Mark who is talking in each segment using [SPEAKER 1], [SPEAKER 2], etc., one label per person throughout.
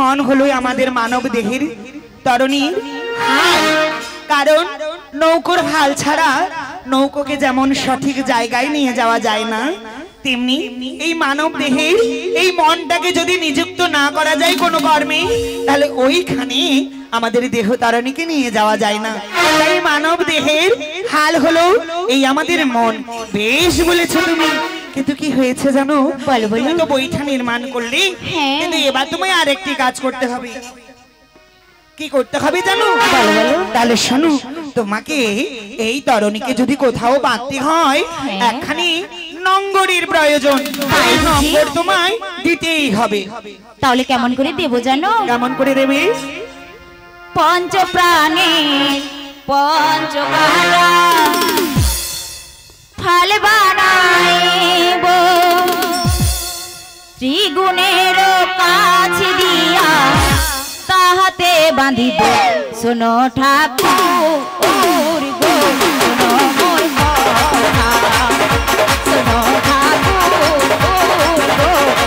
[SPEAKER 1] मन हलो आमादेर मानव देहेर तरणी कारण नौकोर हाल छाड़ा नौकोके जेमन सठिक जायगाय निये जावा जाय ना तेमनी এই মানব দেহের এই মনটাকে যদি নিযুক্ত না করা যায় কোনো কর্মে তাহলে ওইখানে আমাদের দেহ তারণীকে নিয়ে যাওয়া যায় না। তাই মানব দেহের হাল হলো এই আমাদের মন। বেশ বলেছো তুমি, কিন্তু কি হয়েছে জানো? বলো বলো। তো বইটা নির্মাণ করলে কিন্তু এবার তোমায় আরেকটি কাজ করতে হবে। কি করতে হবে জানো? বলো বলো। তাহলে শোনো, তোমাকে এই তরণীকে যদি কোথাও বাঁধতে হয় একখানি নঙ্গরের প্রয়োজন। তাই নঙ্গর তোমায় দিতেই হবে।
[SPEAKER 2] তাহলে কেমন করে দেব জানো?
[SPEAKER 1] কেমন করে দেবে?
[SPEAKER 2] পঞ্চ প্রাণে পঞ্চকারা ফল বানাইব ত্রিগুণের কাছ দিয়া তাহাতে বাঁধিব। শোনো ঠাকুর গো শোনো মোর কথা, শোনো ঠাকুর গো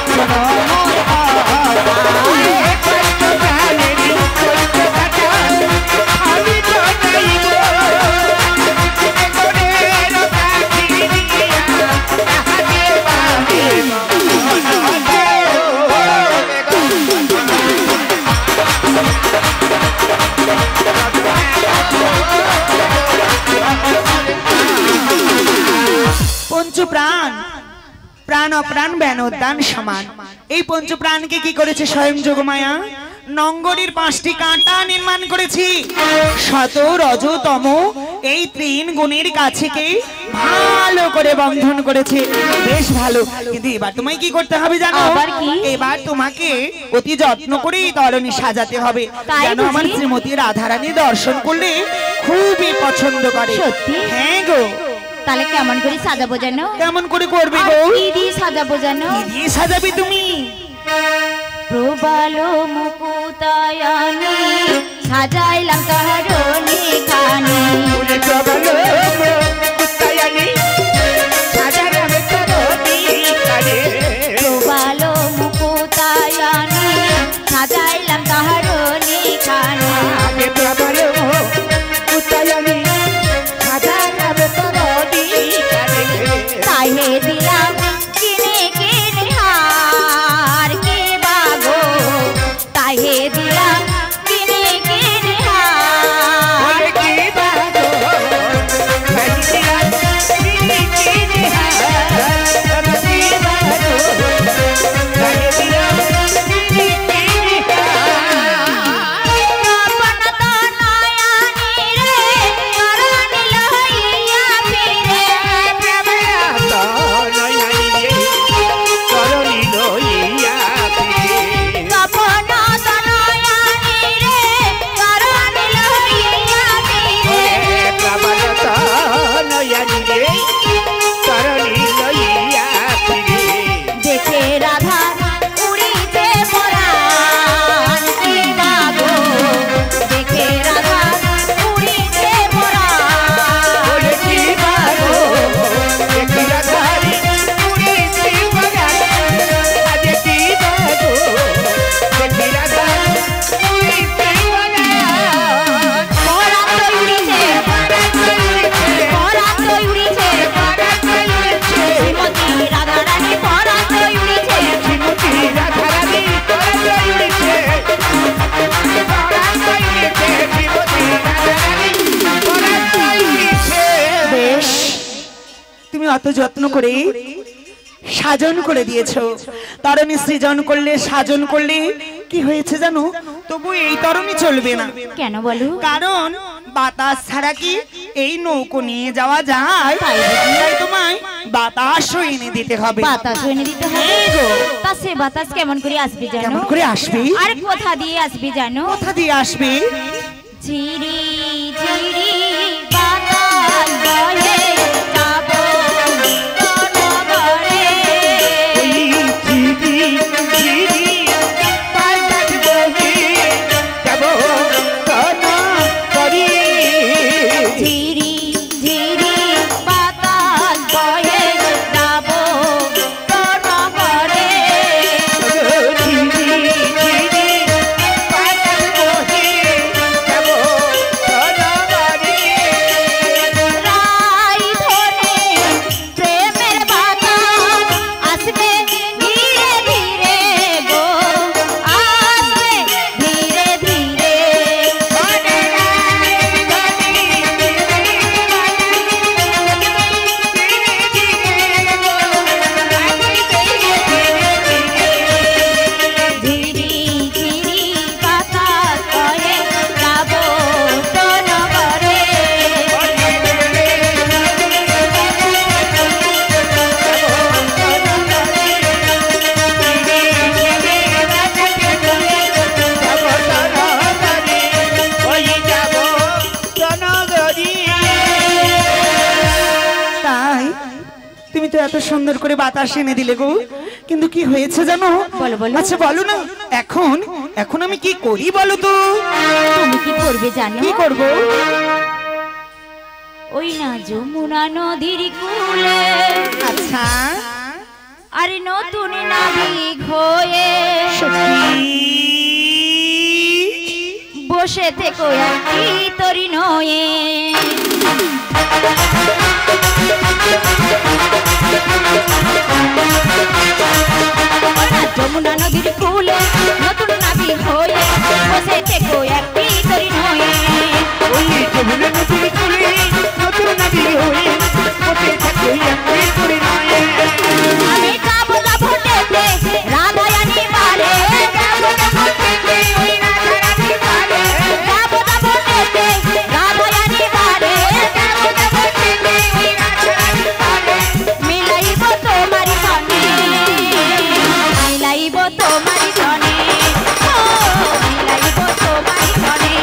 [SPEAKER 2] শোনো মোর কথা।
[SPEAKER 1] पंचप्राण प्राण अप्राण बेनोदान समान। এই পঞ্চপ্রাণকে কি করেছে স্বয়ং যোগমায়া? নঙ্গরের 5টি কাঁটা নির্মাণ করেছি। শত রজ তম এই তিন গুণের কাছেকে ভালো করে বন্ধন করেছে। বেশ ভালো, কিন্তু এবার তোমায় কি করতে হবে জানো? এবার তোমাকে অতি যত্ন করে এই তরণী সাজাতে হবে যেন আমার শ্রীমতী রাধারানী দর্শন করলে খুবই পছন্দ করে।
[SPEAKER 2] সত্যি?
[SPEAKER 1] হ্যাঁ গো।
[SPEAKER 2] তাহলে কেমন করে সাজাবো জানো?
[SPEAKER 1] কেমন করে করবে গো?
[SPEAKER 2] কি দিয়ে সাজাবো জানো?
[SPEAKER 1] কি দিয়ে সাজাবে তুমি?
[SPEAKER 2] প্রবাল মুকুতায়নি সাজাইলাম তরণী খানি।
[SPEAKER 1] প্রবাল মুকুতায়নি সাজাইলাম তরণী খানি।
[SPEAKER 2] প্রবাল মুকুতায়নি সাজাইলাম তরণী খানি।
[SPEAKER 1] প্রবাল মুকুতায়নি সাজাইলাম তরণী খানি।
[SPEAKER 2] তাহে দিলাম কিনে কিনে হার কে বাগো, তাহে দিলাম কিনে কিনে হার
[SPEAKER 1] কে বাগো, দিলাম কিনে কিনে হার কে বাগো, দিলাম কিনে কিনে হার।
[SPEAKER 2] আপন তনয়ানি রে করনি লইয়া ফিরে। আপন তনয়ানি রে করনি লইয়া ফিরে। দেখে রাধা উড়িতে পরাণ কে বাগো, দেখে রাধা উড়িতে পরাণ কে বাগো। পরাণ তো উড়িছে, পরাণ তো উড়িছে, শ্রীমতী রাধারানী পরাণ তো উড়িছে।
[SPEAKER 1] বেশ, তুমি অত যত্ন করে সাজন করে দিয়েছো। তারণী সৃজন করলে, সাজন করলে, কি হয়েছে জানো? তবু এই তরণী চলবে না।
[SPEAKER 2] কেন বলো?
[SPEAKER 1] কারণ বাতাস ছাড়া কি এই নৌকো নিয়ে যাওয়া যায়?
[SPEAKER 2] তাই বুঝি?
[SPEAKER 1] তাই তোমায় বাতাসও এনে দিতে হবে।
[SPEAKER 2] বাতাস এনে দিতে হবে
[SPEAKER 1] হ্যাঁ গো।
[SPEAKER 2] তা সে বাতাস কেমন করে আসবে জানো?
[SPEAKER 1] কেমন করে আসবে?
[SPEAKER 2] আর কোথা দিয়ে আসবে জানো?
[SPEAKER 1] কোথা দিয়ে আসবে?
[SPEAKER 2] ঝিরি ঝিরি বাতাস বহে যাব নগরে।
[SPEAKER 1] ওই ঝিরি ঝিরি বাতাস বহে যাব নগরে।
[SPEAKER 2] ঝিরি ঝিরি বাতাস বহে যাব নগরে। রাই ধরে প্রেমের বাতাস আসবে ধীরে ধীরে গো, আসবে ধীরে ধীরে। ঝিরি ঝিরি বাতাস বহে যাব নগরে।
[SPEAKER 1] তাই তুমি তো এত সুন্দর করে বাতাস এনে দিলে গো, কিন্তু কি হয়েছে জানো?
[SPEAKER 2] বলো, বলো।
[SPEAKER 1] আচ্ছা বলো না, এখন এখন আমি কি করি বলো তো?
[SPEAKER 2] তুমি কি করবে জানো?
[SPEAKER 1] কি করব?
[SPEAKER 2] ওই না যমুনা নদীর কূলে
[SPEAKER 1] আচ্ছা
[SPEAKER 2] আরে নতুন নাবিক হয়ে
[SPEAKER 1] সত্যি
[SPEAKER 2] বসে থেকো একটি তরি নয়ে। ওই না যমুনা নদীর কূলে নতুন নাবিক হয়ে বসে থেকো একটি তরি নয়ে।
[SPEAKER 1] ওই যমুনা নদীর কূলে নতুন নাবিক হয়ে বসে থাকো একটি তরি নয়ে।
[SPEAKER 2] আমি যাবো যাবো ডেকে রাধারানী বারে, যাবো যাবো ডেকে ওই রাধারানী বারে, যাবো যাবো ডেকে রাধারানী বারে, যাবো যাবো ডেকে ওই রাধারানী বারে। মিলাইব তোমারি ধনে, মিলাইব তোমারি ধনে, ও মিলাইব তোমারি ধনে।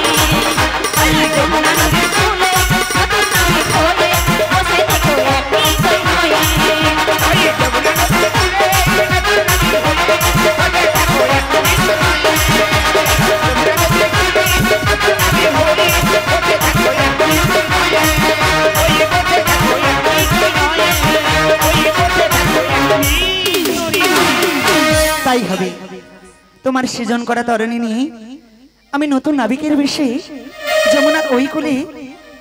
[SPEAKER 2] ওই যমুনা নদীর কূলে নতুন নাবিক হয়ে বসে থেকো একটি তরি নয়ে।
[SPEAKER 1] তাই হবে, তোমার সৃজন করা তরণী নিয়ে আমি নতুন নাবিকের বেশে যমুনার ওই কোলে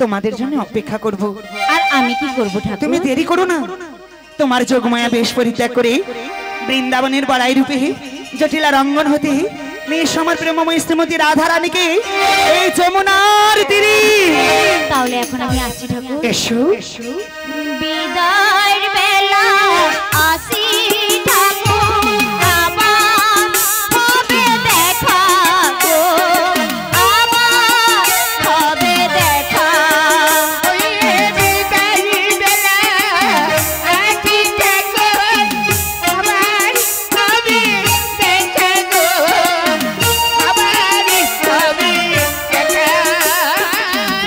[SPEAKER 1] তোমাদের জন্য অপেক্ষা করব।
[SPEAKER 2] আর আমি কি করব ঠাকুর?
[SPEAKER 1] তুমি দেরি করো না, তোমার যোগমায়া বেশ পরিত্যাগ করে বৃন্দাবনের বড়াই রূপে জটিলা রঙ্গন হতে মেয়ে সমর প্রেমময় শ্রীমতী রাধা রানীকে এই যমুনার তীরে।
[SPEAKER 2] তাহলে এখন আমি আসছি ঠাকুর।
[SPEAKER 1] এসো।
[SPEAKER 2] বিদায়ের বেলা আসি ঠাকুর, আবার হবে দেখা গো, আবার হবে দেখা।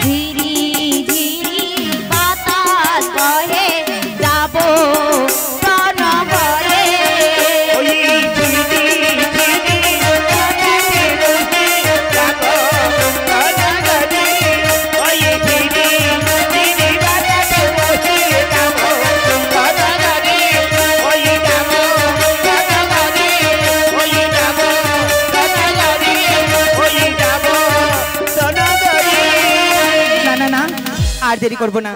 [SPEAKER 2] ধীরি ধীরি বাতাস বহে যাব নগরে।
[SPEAKER 1] না না না, আর দেরি করব না,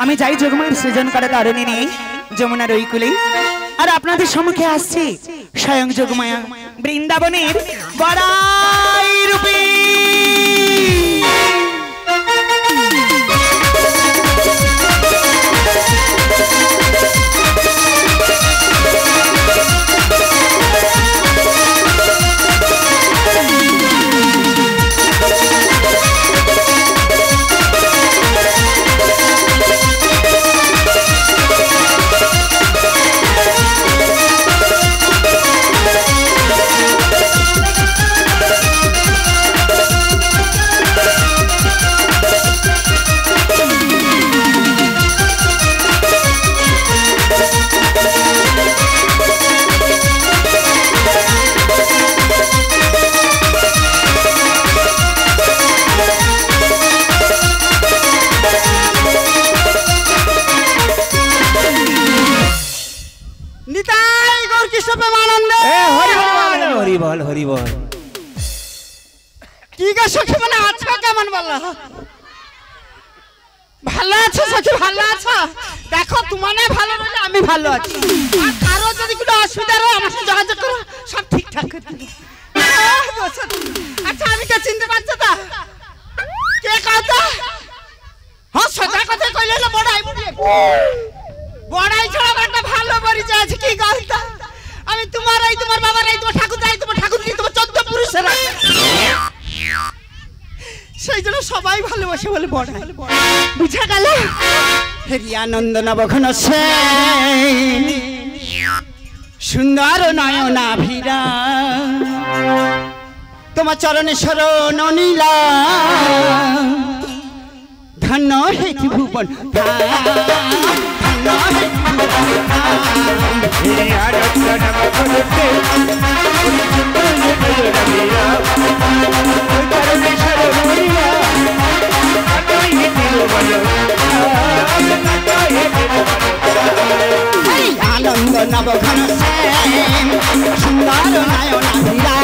[SPEAKER 1] আমি যাই যোগমায়ের সৃজন করা তরণী নিয়ে যমুনার ওই কুলে। আর আপনাদের সম্মুখে আসছে স্বয়ং যোগমায়া বৃন্দাবনের বড়াই রূপে।
[SPEAKER 3] ভালো ভালো আছো সখী ভালো আছো দেখো তোমার ভালো রইলে আমি ভালো আছি আর কারো যদি কোনো অসুবিধা হয় আমার সাথে যোগাযোগ করো সব ঠিকঠাক করে দেবো আচ্ছা আমি কে চিনতে পারছো তা কে কথা হ্যাঁ সোজা কথা কইলে না বড়াই বড়াই ছাড়া একটা ভালো পরিচয় আছে কি কথা আমি তোমার বাবার তোমার ঠাকুর তোমার 14 পুরুষের সেই জন্য সবাই ভালোবাসে বলে বড়াই বুঝা গেল হেরিয়ানন্দ নবঘন সে সুন্দর নয়নাভিরা তোমার চরণে শরণ নীলা ধন্য হেতু ভুবন আনন্দ নবঘন সুন্দর নয়নাভিরা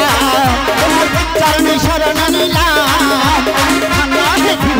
[SPEAKER 3] চরণে শরণ নীলা ধন্য হেতু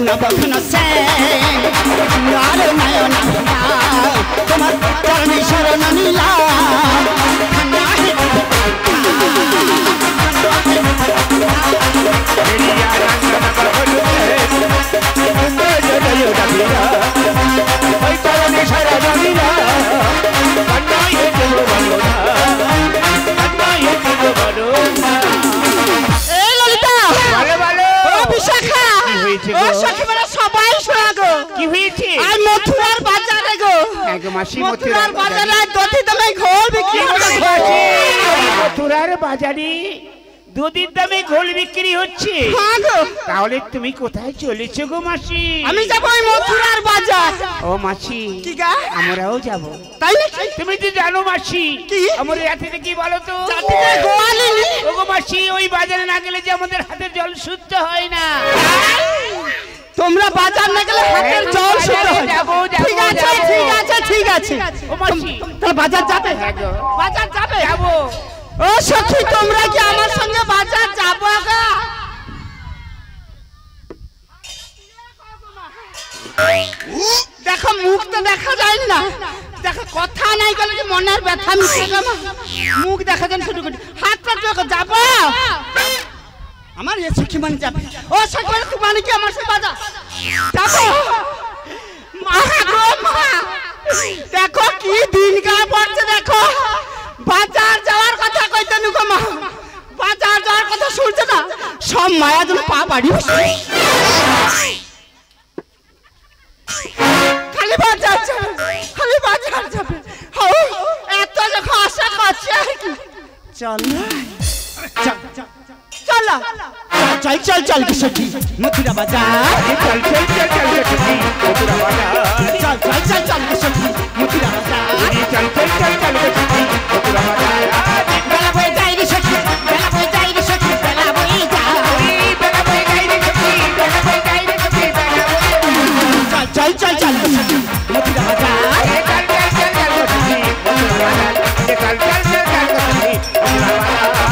[SPEAKER 3] নবঘন সে সুন্দর নয়নাভিরা তোমার চরণে শরণ নীলা সবাই শোনাগো কি হয়েছে আর মথুরার বাজারে গো মথুরার বাজারে দধি দামে ঘোল বিক্রি হচ্ছে
[SPEAKER 4] মথুরার বাজারে দুধের দামে ঘোল বিক্রি হচ্ছে তাহলে তুমি কোথায় চলেছো গো মাসি
[SPEAKER 3] আমি যাবো মথুরার বাজার
[SPEAKER 4] ও মাসি
[SPEAKER 3] কি গা
[SPEAKER 4] আমরাও যাব
[SPEAKER 3] তাই নাকি
[SPEAKER 4] তুমি তো জানো মাসি
[SPEAKER 3] কি
[SPEAKER 4] আমার জাতিতে কি বলো তো
[SPEAKER 3] জাতিতে গোয়ালি
[SPEAKER 4] ও গো মাসি ওই বাজারে না গেলে যে আমাদের হাতের জল শুদ্ধ হয় না
[SPEAKER 3] তোমরা বাজার না গেলে হাতের জল শুদ্ধ হয় ঠিক আছে ঠিক আছে ঠিক আছে
[SPEAKER 4] ও মাসি
[SPEAKER 3] তাহলে বাজার যাবে বাজার যাবে
[SPEAKER 4] যাবো
[SPEAKER 3] ও সখী তোমরা কি আমার সঙ্গে বাজার যাবো গো দেখো মুখ তো দেখা যায় না দেখো কথা নাই গেলে যে মনের ব্যথা মিশে গেল মুখ দেখা যায় শুধু হাতটা চোখ যাবো আমার এ সখী মানে যাবে ও সখী মানে তুমি কি আমার সাথে বাজার যাবো মা গো মা দেখো কি দিনকাল পড়ছে দেখো বাজার যাওয়ার কথা কইতে নুকো মা বাজার যাওয়ার কথা শুনছে না সব মায়া যেন পা বাড়ি খালি বাজার যাবে এত যখন আশা করছে আর কি চল চল চল চল চল কিশোরী মথুরা বাজার
[SPEAKER 4] চল চল চল চল মথুরা বাজার
[SPEAKER 3] চল চল চল চল কিশোরী মথুরা বাজার
[SPEAKER 4] চল চল চল চল মথুরা বাজার
[SPEAKER 3] বেলা বয়ে যাই রে সখী বেলা বয়ে যাই রে সখী বেলা বয়ে যাই
[SPEAKER 4] বেলা বয়ে যাই রে সখী বেলা বয়ে যাই রে সখী বেলা বয়ে
[SPEAKER 3] চল চল চল চল কিশোরী মথুরা বাজার
[SPEAKER 4] চল চল চল চল সখী মথুরা বাজার চল চল চল চল সখী মথুরা বাজার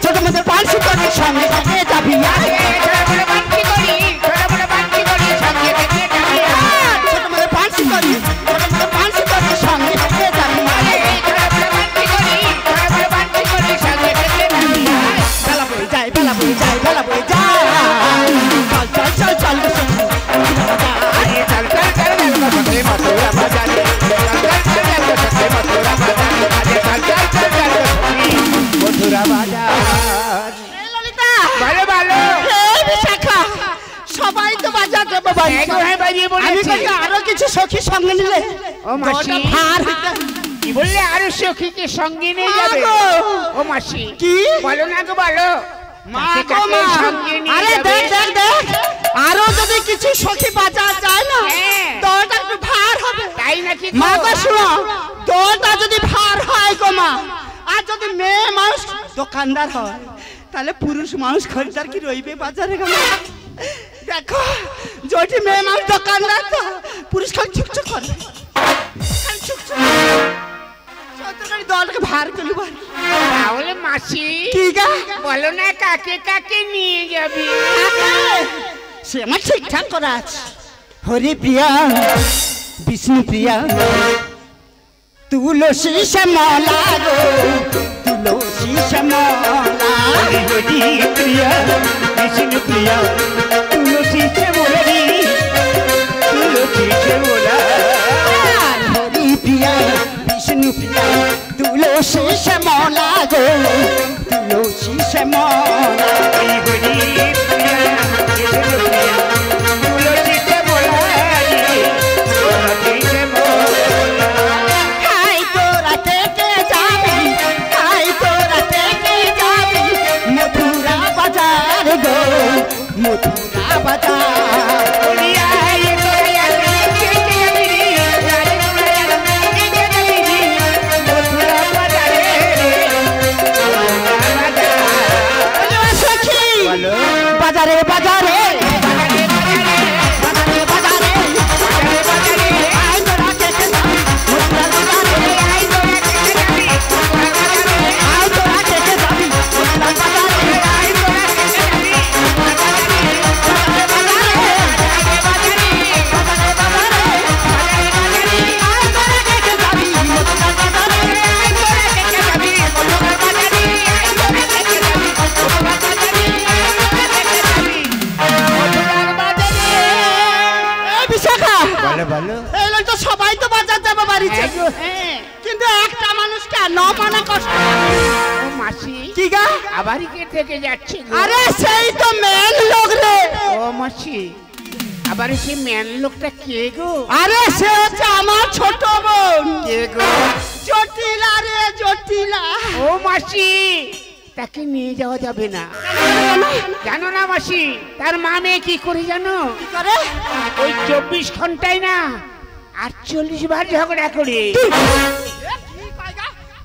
[SPEAKER 3] ছোট মধ্যে পাঁচশো করি সঙ্গে সঙ্গে যাবি
[SPEAKER 4] ছোট বড় বান্তি করি
[SPEAKER 3] সখী সঙ্গে নিলে
[SPEAKER 4] ও মাসি
[SPEAKER 3] দলটা ভার হইতে
[SPEAKER 4] কি বললে আরো সখীকে সঙ্গে নিয়ে যাবে ও মাসি
[SPEAKER 3] কি
[SPEAKER 4] বলো না গো বলো কাকে কাকে সঙ্গে নিয়ে
[SPEAKER 3] আরে
[SPEAKER 4] যাবে
[SPEAKER 3] দেখ দেখ দেখ আরো যদি কিছু সখী বাজার যায় না দলটা একটু ভার হবে
[SPEAKER 4] তাই নাকি
[SPEAKER 3] মা গো শুনো দলটা যদি ভার হয় গো মা আর যদি মেয়ে মানুষ দোকানদার হয় তাহলে পুরুষ মানুষ খরিদ্দার কি রইবে বাজারে গো দেখো যদি মেয়ে মানুষ দোকানদার তো পুরুষ খালি ছুকছুক করে খালি ছুকছুক সত্যি দলটাকে ভার করলি বাড়ি
[SPEAKER 4] তাহলে মাসি
[SPEAKER 3] কি গা
[SPEAKER 4] বলো না কাকে কাকে নিয়ে যাবি
[SPEAKER 3] সে আমার ঠিকঠাক করা আছে হরি প্রিয়া বিষ্ণু প্রিয়া তুলসী শ্যামলা গো তুলসী শ্যামলা
[SPEAKER 4] হরি প্রিয়া বিষ্ণু প্রিয়া তুলসী শ্যামলা তুলসী শ্যামলা
[SPEAKER 3] হরি প্রিয়া বিষ্ণু প্রিয়া তুলসী শ্যামলা গো তুলসী শ্যামলা
[SPEAKER 4] হরি প্রিয়া বিষ্ণু প্রিয়া তুলসী শ্যামলা তুলসী শ্যামলা
[SPEAKER 3] হাই তোরা থেকে যাবি হাই তোরা থেকে যাবি মথুরা বাজার গো মথুরা বাজার বাজারে বাজারে বাজারে বাজারে আই তোরা থেকে যাবি মথুরা বাজারে আই তোরা থেকে যাবি আই তোরা থেকে যাবি মথুরা বাজারে আই তোরা থেকে যাবি বাজারে বাজারে বাজারে বাজারে আই তোরা থেকে যাবি মথুরা বাজারে আই তোরা থেকে যাবি মথুরা বাজারে আই তোরা থেকে যাবি মথুরা বাজারে বিশাখা
[SPEAKER 4] বলো বলো
[SPEAKER 3] এই লোক তো সবাই তো বাজার যাবে বাড়িতে কিন্তু একটা মানুষকে ন মানা কষ্ট
[SPEAKER 4] ও মাসি
[SPEAKER 3] কি গা
[SPEAKER 4] আবারই কে থেকে যাচ্ছে গো?
[SPEAKER 3] আরে সেই তো মেন লোক রে
[SPEAKER 4] ও মাসি আবার সেই ম্যান লোকটা কে গো
[SPEAKER 3] আরে সে হচ্ছে আমার ছোট বোন
[SPEAKER 4] কে গো
[SPEAKER 3] জটিলা রে জটিলা
[SPEAKER 4] ও মাসি তাকে নিয়ে যাওয়া যাবে না জানো না মাসি তার মা মেয়ে কি করে জানো
[SPEAKER 3] কি করে
[SPEAKER 4] ওই 24 ঘন্টায় না 48 বার ঝগড়া করে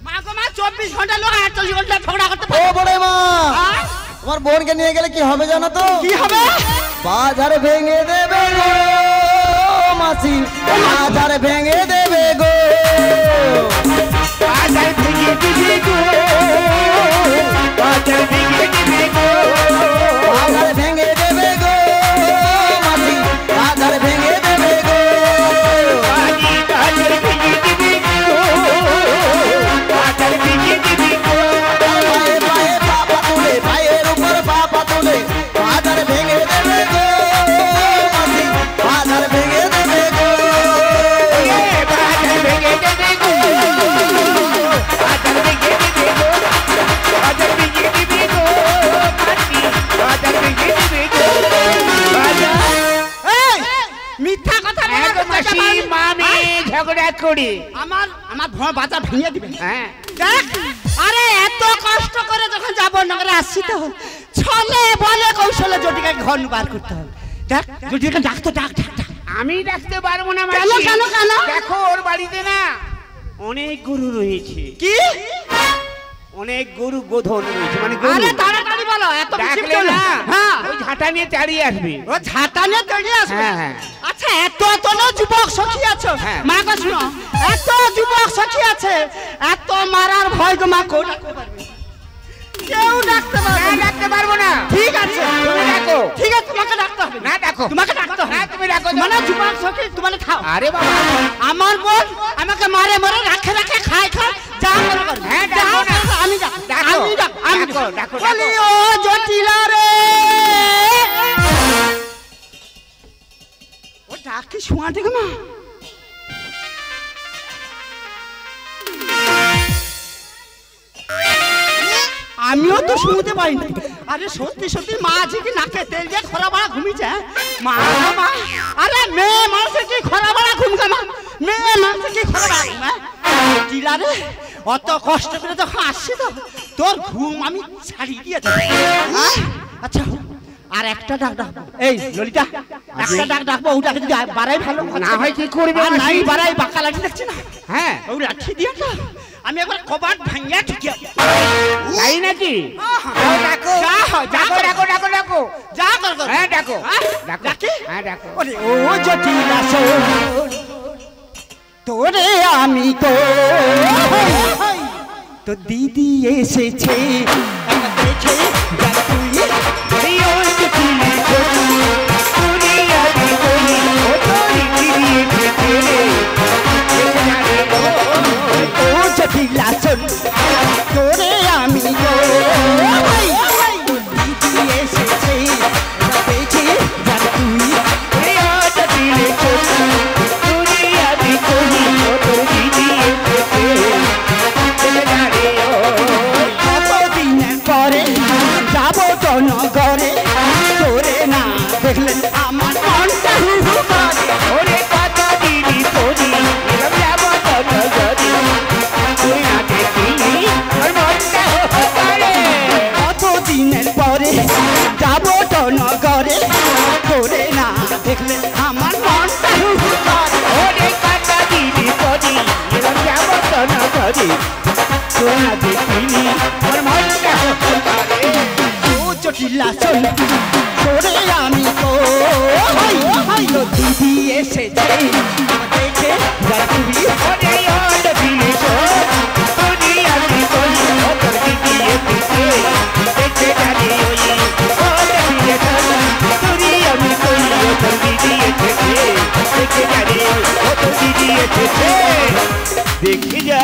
[SPEAKER 3] মা গো মা 24 ঘন্টা লোক 48 ঘন্টা ঝগড়া করতে
[SPEAKER 5] ও বড় মা তোমার বোনকে নিয়ে গেলে কি হবে জানো তো
[SPEAKER 3] কি হবে
[SPEAKER 5] বাজার ভেঙে দেবে গো মাসি বাজার ভেঙে দেবে গো
[SPEAKER 4] বাজার ভেঙে দিবে গো বাজার ভেঙে দিবে গো
[SPEAKER 5] বাজার ভেঙে দেবে গো মাসি বাজার ভেঙে দেবে গো
[SPEAKER 4] বাজার ভেঙে দিবে গো বাজার ভেঙে দিবে গো
[SPEAKER 5] পায়ে পায়ে পাপা তুলে পায়ের উপর পাপা তুলে বাজার ভেঙে দেবে গো মাসি বাজার ভেঙে দেবে গো
[SPEAKER 4] বাজার ভেঙে দেবে গো বাজার ভেঙে দিবে গো বাজার ভেঙে দিবে গো মাসি বাজার ভেঙে দিবে গো বাজার
[SPEAKER 3] এই মিথ্যা কথা বলে
[SPEAKER 4] এক মাসি মামি ঝগড়া করে
[SPEAKER 3] আমার আমার ভয় বাজার ভেঙে দিবে
[SPEAKER 4] হ্যাঁ
[SPEAKER 3] দেখ আরে এত কষ্ট করে যখন যাব নগরে আসছি তো ছলে বলে কৌশলে জটিকাকে ঘর বার করতে হবে দেখ জটিকাকে ডাক তো ডাক ডাক ডাক
[SPEAKER 4] আমি ডাকতে পারবো না
[SPEAKER 3] কেন,
[SPEAKER 4] মাসি
[SPEAKER 3] কেন, কেন?
[SPEAKER 4] দেখো ওর বাড়িতে না অনেক গরু রয়েছে
[SPEAKER 3] কি
[SPEAKER 4] অনেক গরু গোধন রয়েছে মানে গরু
[SPEAKER 3] আরে তাড়াতাড়ি বলো এত বেশি
[SPEAKER 4] ডাকলে
[SPEAKER 3] চলে
[SPEAKER 4] না
[SPEAKER 3] হ্যাঁ
[SPEAKER 4] ওই ঝাঁটা নিয়ে তাড়িয়ে আসবে
[SPEAKER 3] ও ঝাঁটা নিয়ে তৈরি আসবে
[SPEAKER 4] হ্যাঁ, হ্যাঁ।
[SPEAKER 3] আচ্ছা এত এত না যুবক সখী আছো
[SPEAKER 4] হ্যাঁ।
[SPEAKER 3] মা গো শুনো এত যুবক সখী আছে এত মারার ভয় গো মা কোন কেউ ডাকতে পারবে
[SPEAKER 4] না
[SPEAKER 3] না
[SPEAKER 4] ডাকতে পারবো না
[SPEAKER 3] ঠিক আছে
[SPEAKER 4] তুমি ডাকো
[SPEAKER 3] ঠিক আছে তোমাকে ডাকতে হবে
[SPEAKER 4] না ডাকো
[SPEAKER 3] তোমাকে ডাকতে হবে
[SPEAKER 4] না তুমি ডাকো
[SPEAKER 3] মানে যুবক সখী তোমাকে খাও
[SPEAKER 4] আরে বাবা
[SPEAKER 3] আমার বোন আমাকে মারে মারে রাখে রাখে খায় খায় যা মনে করো
[SPEAKER 4] হ্যাঁ,
[SPEAKER 3] যা
[SPEAKER 4] ডাকো না।
[SPEAKER 3] করো, আমি ডাক
[SPEAKER 4] ডাকো,
[SPEAKER 3] আমি ডাক আমি
[SPEAKER 4] ডাকো, ডাকো,
[SPEAKER 3] বলি
[SPEAKER 4] ডাকো।
[SPEAKER 3] ও জটিলা রে ও ডাক কি শোয়া ঠিক না আমিও তো শুনতে পাই না আরে সত্যি সত্যি মা আছে কি নাকে তেল দিয়ে খরা বাড়া ঘুমিয়েছে হ্যাঁ? মা গো মা আরে মেয়ে মানুষের কি খরা বাড়া ঘুম কামা মেয়ে মানছে কি খবর টিলারে অত কষ্ট করে যখন আসছি তো তোর ঘুম আমি ছাড়িয়ে দিয়েছি আচ্ছা আর একটা ডাক ডাকবো এই ললিতা একটা ডাক ডাকবো ওটাকে যদি বাড়াই ভালো
[SPEAKER 4] না হয় কি করবে
[SPEAKER 3] আর নাই বাড়াই বাঁকা লাঠি দেখছি না
[SPEAKER 4] হ্যাঁ
[SPEAKER 3] ওই লাঠি দিয়ে না আমি একবার কবাট ভাঙিয়া ঠুকিয়া
[SPEAKER 4] তাই নাকি ডাকো ডাকো ডাকো ডাকো ডাকো
[SPEAKER 3] যা কর
[SPEAKER 4] হ্যাঁ ডাকো ডাকো
[SPEAKER 3] ডাকি
[SPEAKER 4] হ্যাঁ ডাকো
[SPEAKER 3] ওরে ও জটিলা তোরে আমি তো দিদি এসেছে দেখে যা তুই ও জটিলা তোরে আমি দিদি এসেছে দেখে যা কতদিনের পরে যাবো জনগরে তোরে না দেখলে আমার মনটা হুহু করে
[SPEAKER 4] ওরে কত দিদি তোরি এরম যাব কত গরি তুই না দেখিনি আর মনটা করে
[SPEAKER 3] কতদিনের পরে যাবো জনগরে তোরে না দেখলে আমার মনটা হুহু করে
[SPEAKER 4] ওরে কত দিদি তোরি এরম যাব কত গরি তুই না দেখিনি আর মনটা করে
[SPEAKER 3] ও জটিলা তোরে আমি দিদি এসেছে দেখে যারা তুমি
[SPEAKER 4] ওরে ওট দিলিস তোরি আমি কই তোর দিদি এসেছে দেখে জানি ওই ওট দিলিস তোরি আমি কই তোর দিদি এসেছে দেখে জানি ওই তোর দিদি এসেছে দেখে যা